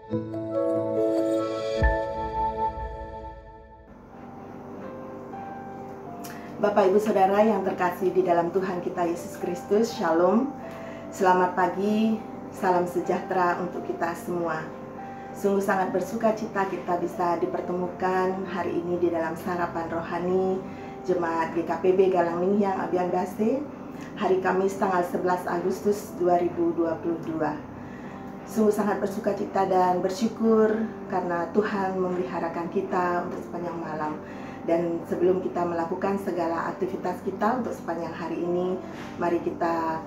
Bapak, Ibu, Saudara yang terkasih di dalam Tuhan kita Yesus Kristus, Shalom. Selamat pagi, salam sejahtera untuk kita semua. Sungguh sangat bersuka cita kita bisa dipertemukan hari ini di dalam sarapan rohani Jemaat GKPB Galang Lingyang Abian Base, hari Kamis tanggal 11 Agustus 2022. Sungguh sangat bersuka cita dan bersyukur karena Tuhan memeliharakan kita untuk sepanjang malam. Dan sebelum kita melakukan segala aktivitas kita untuk sepanjang hari ini, mari kita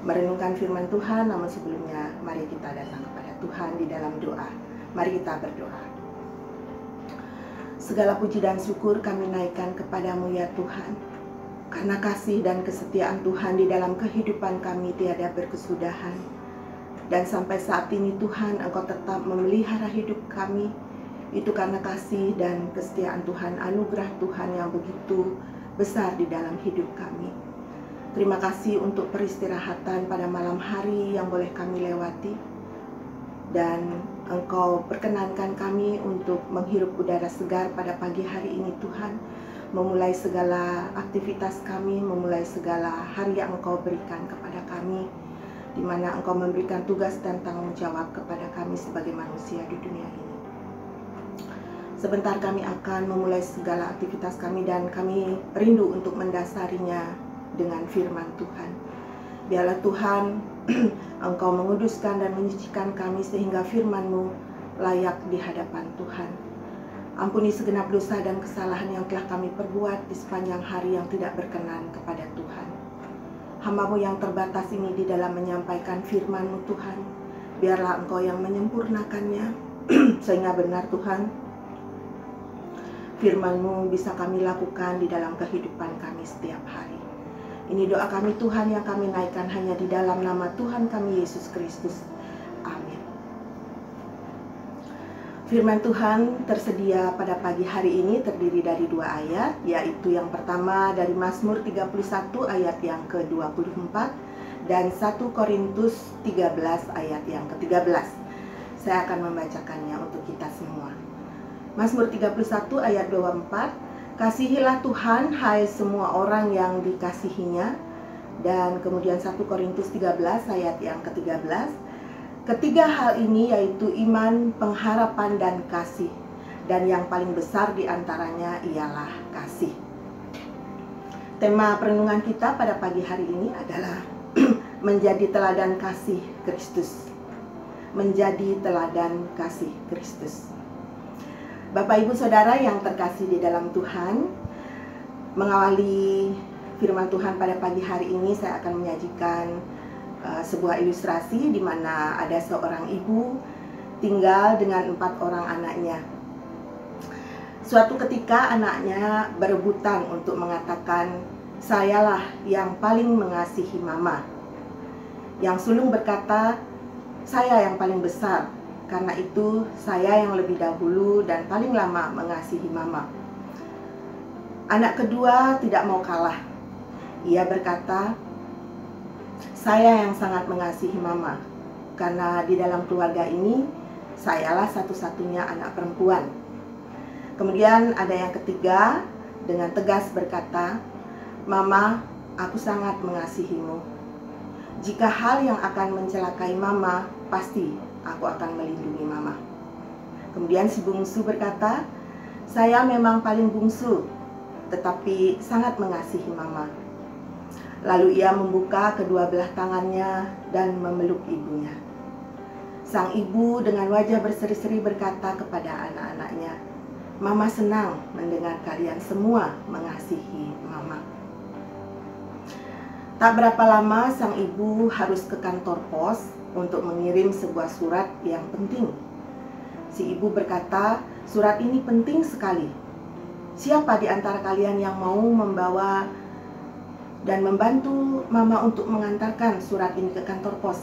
merenungkan firman Tuhan. Namun sebelumnya, mari kita datang kepada Tuhan di dalam doa. Mari kita berdoa. Segala puji dan syukur kami naikkan kepadamu ya Tuhan, karena kasih dan kesetiaan Tuhan di dalam kehidupan kami tiada berkesudahan. Dan sampai saat ini Tuhan, Engkau tetap memelihara hidup kami. Itu karena kasih dan kesetiaan Tuhan, anugerah Tuhan yang begitu besar di dalam hidup kami. Terima kasih untuk peristirahatan pada malam hari yang boleh kami lewati. Dan Engkau perkenankan kami untuk menghirup udara segar pada pagi hari ini Tuhan. Memulai segala aktivitas kami, memulai segala hari yang Engkau berikan kepada kami, di mana Engkau memberikan tugas dan tanggung jawab kepada kami sebagai manusia di dunia ini. Sebentar kami akan memulai segala aktivitas kami dan kami rindu untuk mendasarinya dengan firman Tuhan. Biarlah Tuhan Engkau menguduskan dan menyucikan kami sehingga firman-Mu layak di hadapan Tuhan. Ampuni segenap dosa dan kesalahan yang telah kami perbuat di sepanjang hari yang tidak berkenan kepada Tuhan. Hamba-Mu yang terbatas ini di dalam menyampaikan firman-Mu Tuhan, biarlah Engkau yang menyempurnakannya sehingga benar Tuhan, firman-Mu bisa kami lakukan di dalam kehidupan kami setiap hari. Ini doa kami Tuhan yang kami naikkan hanya di dalam nama Tuhan kami Yesus Kristus. Amin. Firman Tuhan tersedia pada pagi hari ini terdiri dari 2 ayat, yaitu yang pertama dari Mazmur 31 ayat yang ke-24 dan 1 Korintus 13 ayat yang ke-13. Saya akan membacakannya untuk kita semua. Mazmur 31 ayat 24, kasihilah Tuhan hai semua orang yang dikasihinya. Dan kemudian 1 Korintus 13 ayat yang ke-13, ketiga hal ini yaitu iman, pengharapan, dan kasih. Dan yang paling besar diantaranya ialah kasih. Tema perenungan kita pada pagi hari ini adalah menjadi teladan kasih Kristus. Menjadi teladan kasih Kristus. Bapak, Ibu, Saudara yang terkasih di dalam Tuhan, mengawali firman Tuhan pada pagi hari ini saya akan menyajikan sebuah ilustrasi di mana ada seorang ibu tinggal dengan 4 orang anaknya. Suatu ketika anaknya berebutan untuk mengatakan, sayalah yang paling mengasihi mama. Yang sulung berkata, saya yang paling besar. Karena itu saya yang lebih dahulu dan paling lama mengasihi mama. Anak kedua tidak mau kalah. Ia berkata, saya yang sangat mengasihi mama. Karena di dalam keluarga ini, sayalah satu-satunya anak perempuan. Kemudian ada yang ketiga dengan tegas berkata, mama, aku sangat mengasihimu. Jika hal yang akan mencelakai mama, pasti aku akan melindungi mama. Kemudian si bungsu berkata, saya memang paling bungsu, tetapi sangat mengasihi mama. Lalu ia membuka kedua belah tangannya dan memeluk ibunya. Sang ibu dengan wajah berseri-seri berkata kepada anak-anaknya, mama senang mendengar kalian semua mengasihi mama. Tak berapa lama sang ibu harus ke kantor pos untuk mengirim sebuah surat yang penting. Si ibu berkata, surat ini penting sekali. Siapa di antara kalian yang mau membawa dan membantu mama untuk mengantarkan surat ini ke kantor pos?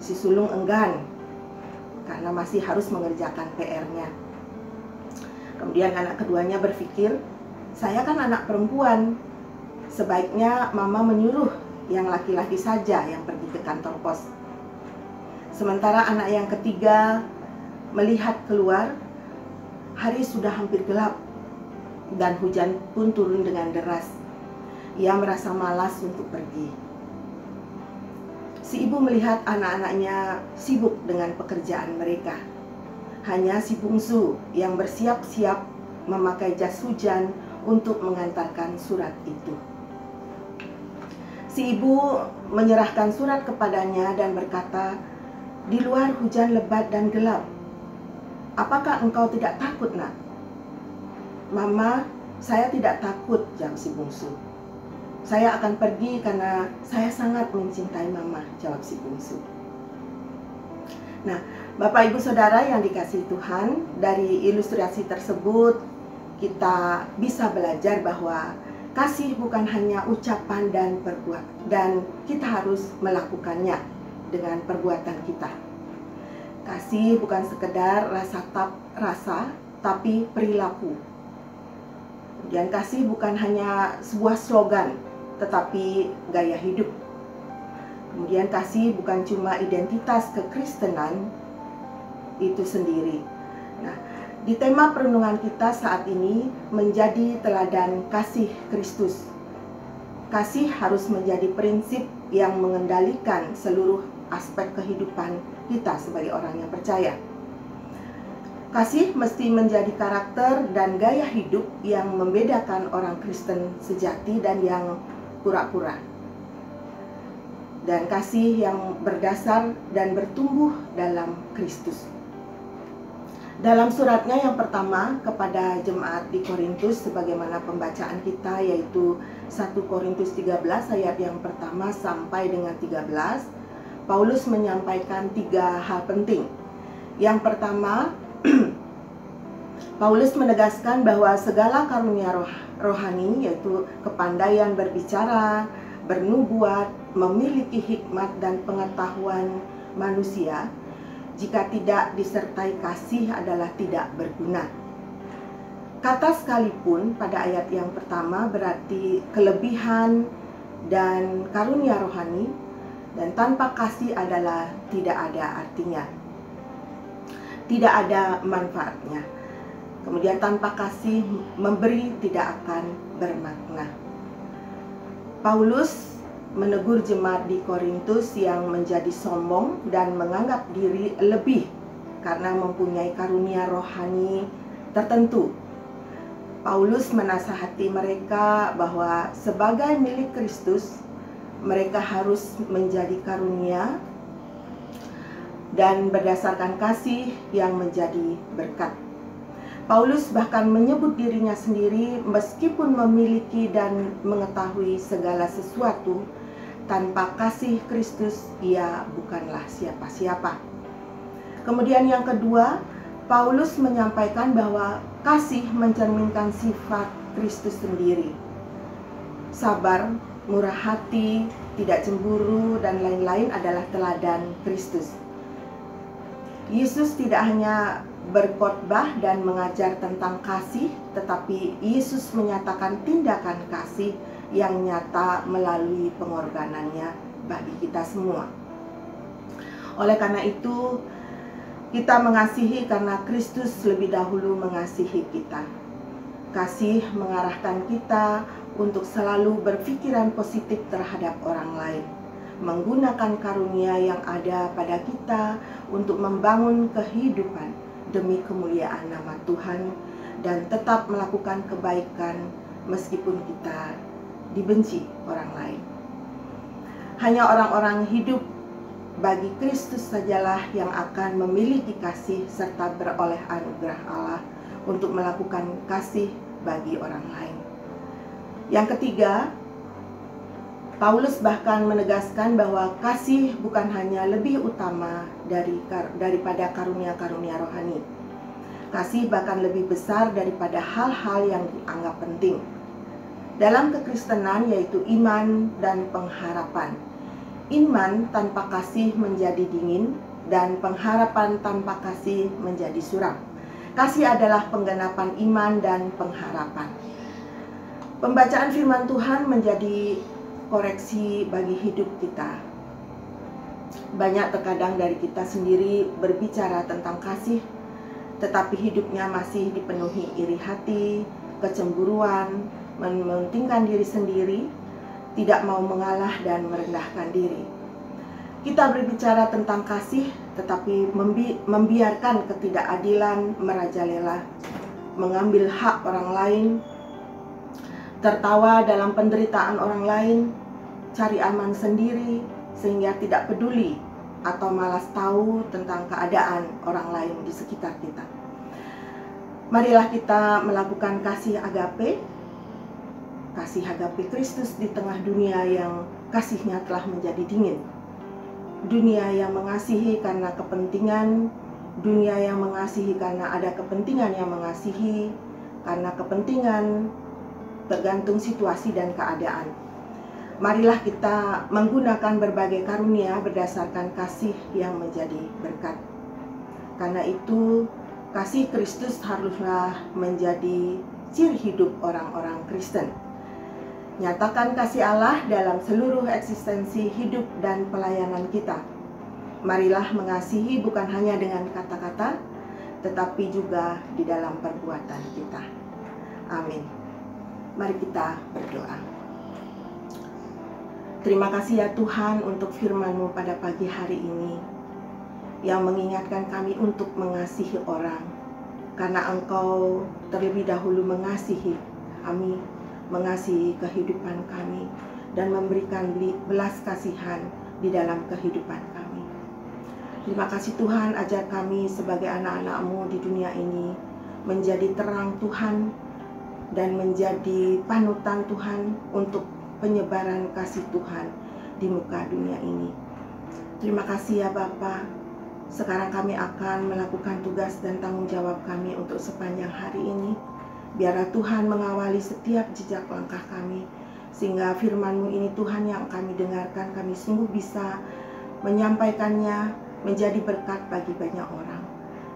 Si sulung enggan karena masih harus mengerjakan PR-nya. Kemudian anak keduanya berpikir, saya kan anak perempuan, sebaiknya mama menyuruh yang laki-laki saja yang pergi ke kantor pos. Sementara anak yang ketiga melihat keluar, hari sudah hampir gelap dan hujan pun turun dengan deras. Ia merasa malas untuk pergi. Si ibu melihat anak-anaknya sibuk dengan pekerjaan mereka. Hanya si bungsu yang bersiap-siap memakai jas hujan untuk mengantarkan surat itu. Si ibu menyerahkan surat kepadanya dan berkata, "Di luar hujan lebat dan gelap. Apakah engkau tidak takut, nak?" "Mama, saya tidak takut," jawab si bungsu. "Saya akan pergi karena saya sangat mencintai Mama," jawab si bungsu. Nah, Bapak Ibu Saudara yang dikasihi Tuhan, dari ilustrasi tersebut kita bisa belajar bahwa kasih bukan hanya ucapan dan perbuatan, dan kita harus melakukannya dengan perbuatan kita. Kasih bukan sekedar rasa, tapi perilaku. Kemudian kasih bukan hanya sebuah slogan, tetapi gaya hidup. Kemudian kasih bukan cuma identitas kekristenan itu sendiri. Nah, di tema perenungan kita saat ini menjadi teladan kasih Kristus. Kasih harus menjadi prinsip yang mengendalikan seluruh aspek kehidupan kita sebagai orang yang percaya. Kasih mesti menjadi karakter dan gaya hidup yang membedakan orang Kristen sejati dan yang pura-pura. Dan kasih yang berdasar dan bertumbuh dalam Kristus. Dalam suratnya yang pertama kepada jemaat di Korintus, sebagaimana pembacaan kita, yaitu 1 Korintus 13 ayat yang pertama sampai dengan 13, Paulus menyampaikan 3 hal penting. Yang pertama, Paulus menegaskan bahwa segala karunia rohani, yaitu kepandaian berbicara, bernubuat, memiliki hikmat dan pengetahuan manusia, jika tidak disertai kasih adalah tidak berguna. Kata sekalipun pada ayat yang pertama berarti kelebihan dan karunia rohani, dan tanpa kasih adalah tidak ada artinya, tidak ada manfaatnya. Kemudian tanpa kasih memberi tidak akan bermakna. Paulus menegur jemaat di Korintus yang menjadi sombong dan menganggap diri lebih karena mempunyai karunia rohani tertentu. Paulus menasihati mereka bahwa sebagai milik Kristus, mereka harus menjadi karunia dan berdasarkan kasih yang menjadi berkat. Paulus bahkan menyebut dirinya sendiri meskipun memiliki dan mengetahui segala sesuatu, tanpa kasih Kristus ia bukanlah siapa-siapa. Kemudian yang kedua, Paulus menyampaikan bahwa kasih mencerminkan sifat Kristus sendiri. Sabar, murah hati, tidak cemburu, dan lain-lain adalah teladan Kristus. Yesus tidak hanya berkhotbah dan mengajar tentang kasih, tetapi Yesus menyatakan tindakan kasih yang nyata melalui pengorbanannya bagi kita semua. Oleh karena itu, kita mengasihi karena Kristus lebih dahulu mengasihi kita. Kasih mengarahkan kita untuk selalu berpikiran positif terhadap orang lain, menggunakan karunia yang ada pada kita untuk membangun kehidupan demi kemuliaan nama Tuhan, dan tetap melakukan kebaikan meskipun kita dibenci orang lain. Hanya orang-orang hidup bagi Kristus sajalah yang akan memiliki kasih serta beroleh anugerah Allah untuk melakukan kasih bagi orang lain. Yang ketiga, Paulus bahkan menegaskan bahwa kasih bukan hanya lebih utama daripada karunia-karunia rohani. Kasih bahkan lebih besar daripada hal-hal yang dianggap penting dalam kekristenan, yaitu iman dan pengharapan. Iman tanpa kasih menjadi dingin, dan pengharapan tanpa kasih menjadi suram. Kasih adalah penggenapan iman dan pengharapan. Pembacaan firman Tuhan menjadi koreksi bagi hidup kita. Banyak terkadang dari kita sendiri berbicara tentang kasih, tetapi hidupnya masih dipenuhi iri hati, kecemburuan, mementingkan diri sendiri, tidak mau mengalah dan merendahkan diri. Kita berbicara tentang kasih, tetapi membiarkan ketidakadilan merajalela, mengambil hak orang lain, tertawa dalam penderitaan orang lain, cari aman sendiri, sehingga tidak peduli atau malas tahu tentang keadaan orang lain di sekitar kita. Marilah kita melakukan kasih agape Kristus di tengah dunia yang kasihnya telah menjadi dingin. Dunia yang mengasihi karena kepentingan, dunia yang mengasihi karena ada kepentingan yang mengasihi, karena kepentingan tergantung situasi dan keadaan. Marilah kita menggunakan berbagai karunia berdasarkan kasih yang menjadi berkat. Karena itu, kasih Kristus haruslah menjadi ciri hidup orang-orang Kristen. Nyatakan kasih Allah dalam seluruh eksistensi hidup dan pelayanan kita. Marilah mengasihi bukan hanya dengan kata-kata, tetapi juga di dalam perbuatan kita. Amin. Mari kita berdoa. Terima kasih ya Tuhan untuk firman-Mu pada pagi hari ini, yang mengingatkan kami untuk mengasihi orang, karena Engkau terlebih dahulu mengasihi kami, mengasihi kehidupan kami, dan memberikan belas kasihan di dalam kehidupan kami. Terima kasih Tuhan, ajar kami sebagai anak-anak-Mu di dunia ini menjadi terang Tuhan dan menjadi panutan Tuhan untuk penyebaran kasih Tuhan di muka dunia ini. Terima kasih ya Bapa. Sekarang kami akan melakukan tugas dan tanggung jawab kami untuk sepanjang hari ini. Biarlah Tuhan mengawali setiap jejak langkah kami, sehingga firman-Mu ini Tuhan yang kami dengarkan, kami sungguh bisa menyampaikannya menjadi berkat bagi banyak orang.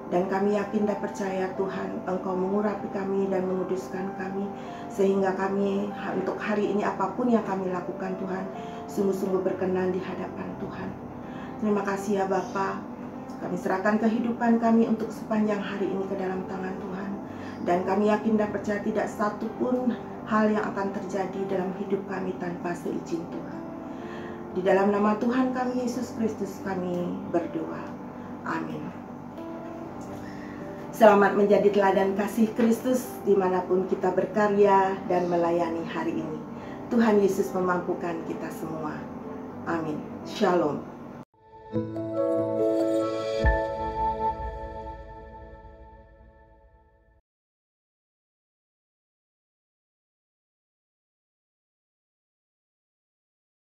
Dan kami yakin dan percaya Tuhan, Engkau mengurapi kami dan menguduskan kami, sehingga kami untuk hari ini apapun yang kami lakukan Tuhan, sungguh-sungguh berkenan di hadapan Tuhan. Terima kasih ya Bapa. Kami serahkan kehidupan kami untuk sepanjang hari ini ke dalam tangan Tuhan. Dan kami yakin dan percaya tidak satu pun hal yang akan terjadi dalam hidup kami tanpa seizin Tuhan. Di dalam nama Tuhan kami Yesus Kristus kami berdoa. Amin. Selamat menjadi teladan kasih Kristus dimanapun kita berkarya dan melayani hari ini. Tuhan Yesus memampukan kita semua. Amin. Shalom.